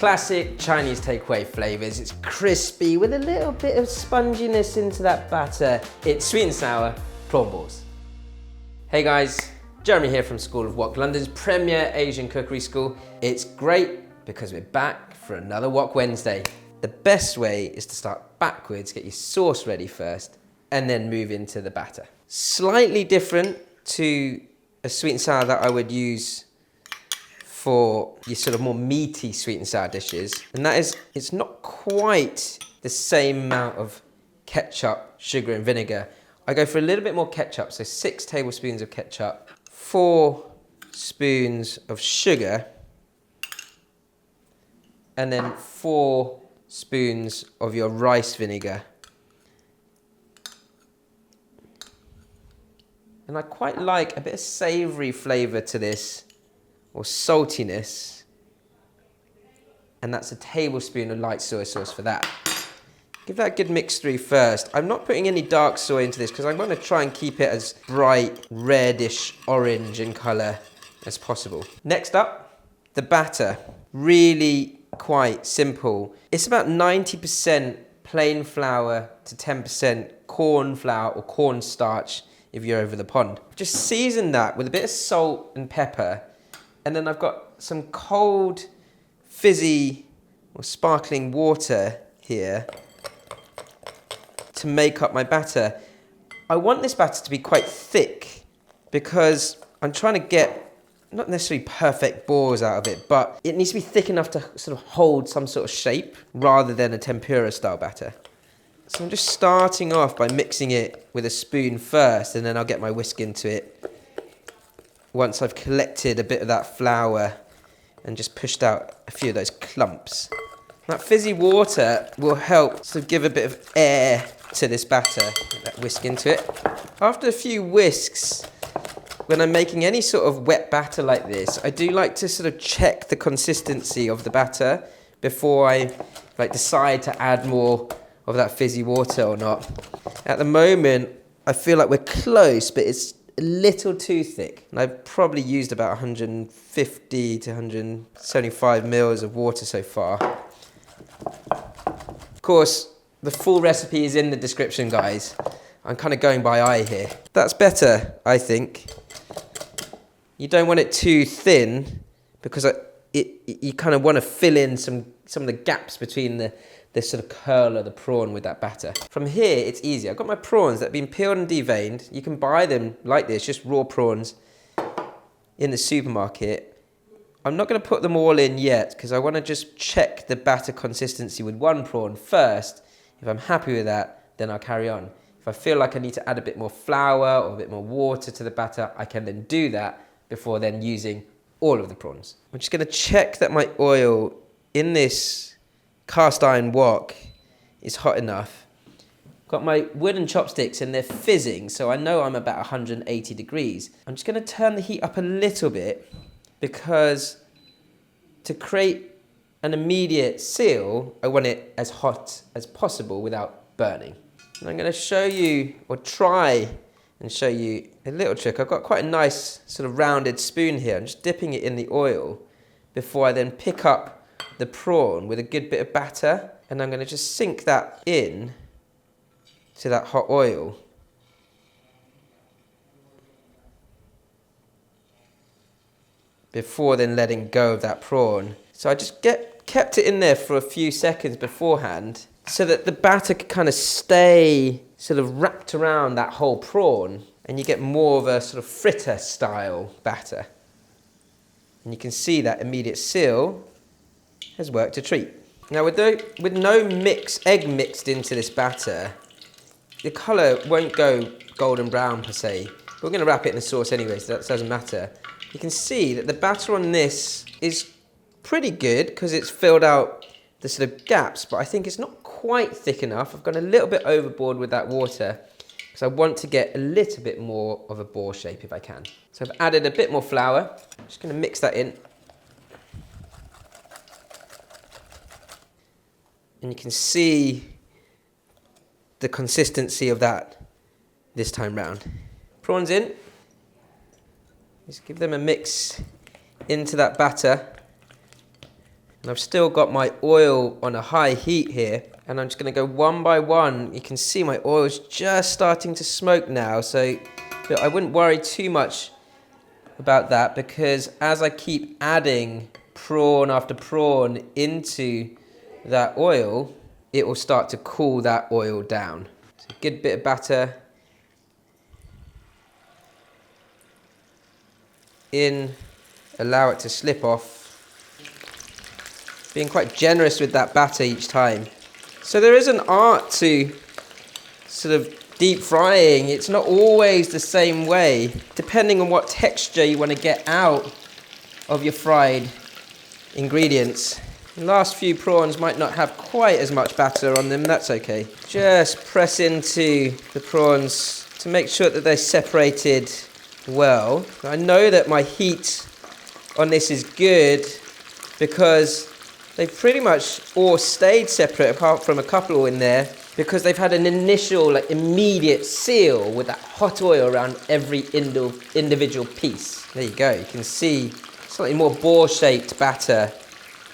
Classic Chinese takeaway flavors. It's crispy with a little bit of sponginess into that batter. It's sweet and sour prawn balls. Hey guys, Jeremy here from School of Wok, London's premier Asian cookery school. It's great because we're back for another Wok Wednesday. The best way is to start backwards, get your sauce ready first, and then move into the batter. Slightly different to a sweet and sour that I would use for your sort of more meaty sweet and sour dishes. And that is, it's not quite the same amount of ketchup, sugar and vinegar. I go for a little bit more ketchup, so 6 tablespoons of ketchup, 4 spoons of sugar, and then 4 spoons of your rice vinegar. And I quite like a bit of savoury flavour to this, or saltiness, and that's a tablespoon of light soy sauce for that. Give that a good mix through first. I'm not putting any dark soy into this because I'm going to try and keep it as bright, reddish orange in colour as possible. Next up, the batter. Really quite simple. It's about 90% plain flour to 10% corn flour or cornstarch if you're over the pond. Just season that with a bit of salt and pepper. And then I've got some cold, fizzy or sparkling water here to make up my batter. I want this batter to be quite thick because I'm trying to get not necessarily perfect balls out of it, but it needs to be thick enough to sort of hold some sort of shape rather than a tempura style batter. So I'm just starting off by mixing it with a spoon first, and then I'll get my whisk into it once I've collected a bit of that flour and just pushed out a few of those clumps. That fizzy water will help to give a bit of air to this batter. Get that whisk into it. After a few whisks, when I'm making any sort of wet batter like this, I do like to sort of check the consistency of the batter before I decide to add more of that fizzy water or not. At the moment, I feel like we're close, but it's a little too thick. And I've probably used about 150 to 175 mils of water so far. Of course, the full recipe is in the description, guys. I'm kind of going by eye here. That's better, I think. You don't want it too thin because you kind of want to fill in some of the gaps between the sort of curl of the prawn with that batter. From here, it's easy. I've got my prawns that have been peeled and deveined. You can buy them like this, just raw prawns in the supermarket. I'm not going to put them all in yet because I want to just check the batter consistency with one prawn first. If I'm happy with that, then I'll carry on. If I feel like I need to add a bit more flour or a bit more water to the batter, I can then do that before then using all of the prawns. I'm just going to check that my oil in this cast iron wok is hot enough. Got my wooden chopsticks and they're fizzing, so I know I'm about 180 degrees. I'm just going to turn the heat up a little bit because to create an immediate seal, I want it as hot as possible without burning. And I'm going to show you, or try and show you a little trick. I've got quite a nice sort of rounded spoon here. I'm just dipping it in the oil before I then pick up the prawn with a good bit of batter, and I'm going to just sink that in to that hot oil. Before then letting go of that prawn. So I just kept it in there for a few seconds beforehand so that the batter could kind of stay sort of wrapped around that whole prawn, and you get more of a sort of fritter style batter. And you can see that immediate seal has worked a treat. Now with no egg mixed into this batter, the colour won't go golden brown per se. We're going to wrap it in the sauce anyway, so that doesn't matter. You can see that the batter on this is pretty good because it's filled out the sort of gaps, but I think it's not quite thick enough. I've gone a little bit overboard with that water because I want to get a little bit more of a ball shape if I can. So I've added a bit more flour. I'm just going to mix that in. And you can see the consistency of that this time round. Prawns in. Just give them a mix into that batter. And I've still got my oil on a high heat here, and I'm just gonna go one by one. You can see my oil's just starting to smoke now, so but I wouldn't worry too much about that, because as I keep adding prawn after prawn into that oil, it will start to cool that oil down. So a good bit of batter in, allow it to slip off. Being quite generous with that batter each time. So there is an art to sort of deep frying. It's not always the same way, depending on what texture you want to get out of your fried ingredients. The last few prawns might not have quite as much batter on them, that's okay. Just press into the prawns to make sure that they're separated well. I know that my heat on this is good because they've pretty much all stayed separate apart from a couple in there, because they've had an initial, like, immediate seal with that hot oil around every individual piece. There you go, you can see slightly more ball-shaped batter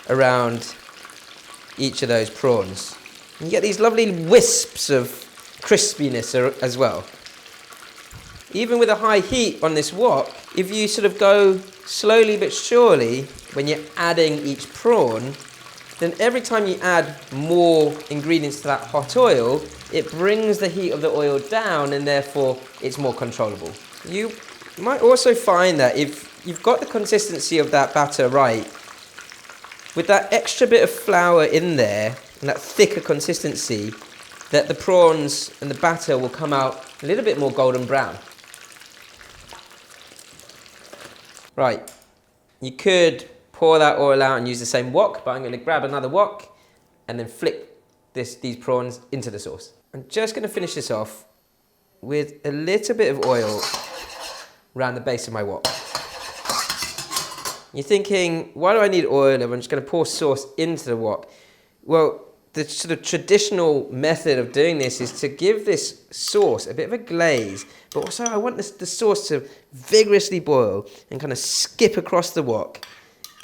around each of those prawns. And you get these lovely wisps of crispiness as well. Even with a high heat on this wok, if you sort of go slowly but surely when you're adding each prawn, then every time you add more ingredients to that hot oil, it brings the heat of the oil down, and therefore it's more controllable. You might also find that if you've got the consistency of that batter right, with that extra bit of flour in there and that thicker consistency, that the prawns and the batter will come out a little bit more golden brown. Right, you could pour that oil out and use the same wok, but I'm going to grab another wok and then flick these prawns into the sauce. I'm just going to finish this off with a little bit of oil around the base of my wok. You're thinking, why do I need oil if I'm just going to pour sauce into the wok? Well, the sort of traditional method of doing this is to give this sauce a bit of a glaze, but also I want the sauce to vigorously boil and kind of skip across the wok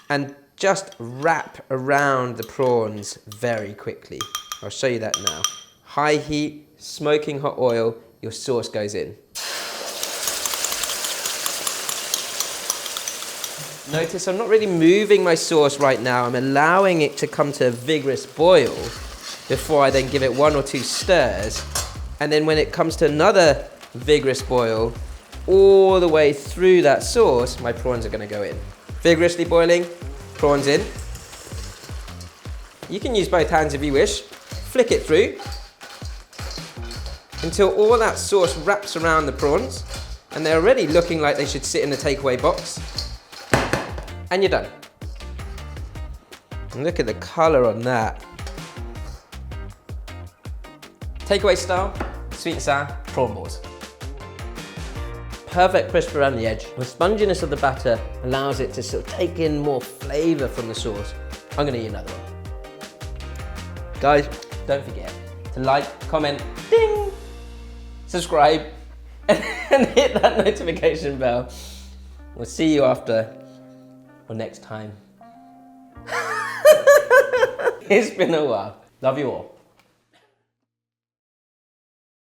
and just wrap around the prawns very quickly. I'll show you that now. High heat, smoking hot oil, your sauce goes in. Notice I'm not really moving my sauce right now. I'm allowing it to come to a vigorous boil before I then give it 1 or 2 stirs. And then when it comes to another vigorous boil, all the way through that sauce, my prawns are going to go in. Vigorously boiling, prawns in. You can use both hands if you wish. Flick it through until all that sauce wraps around the prawns and they're already looking like they should sit in the takeaway box. And you're done. And look at the colour on that. Takeaway style, sweet and sour prawn balls. Perfect crisp around the edge. The sponginess of the batter allows it to sort of take in more flavour from the sauce. I'm going to eat another one. Guys, don't forget to like, comment, ding, subscribe, and hit that notification bell. We'll see you after or next time. It's been a while. Love you all.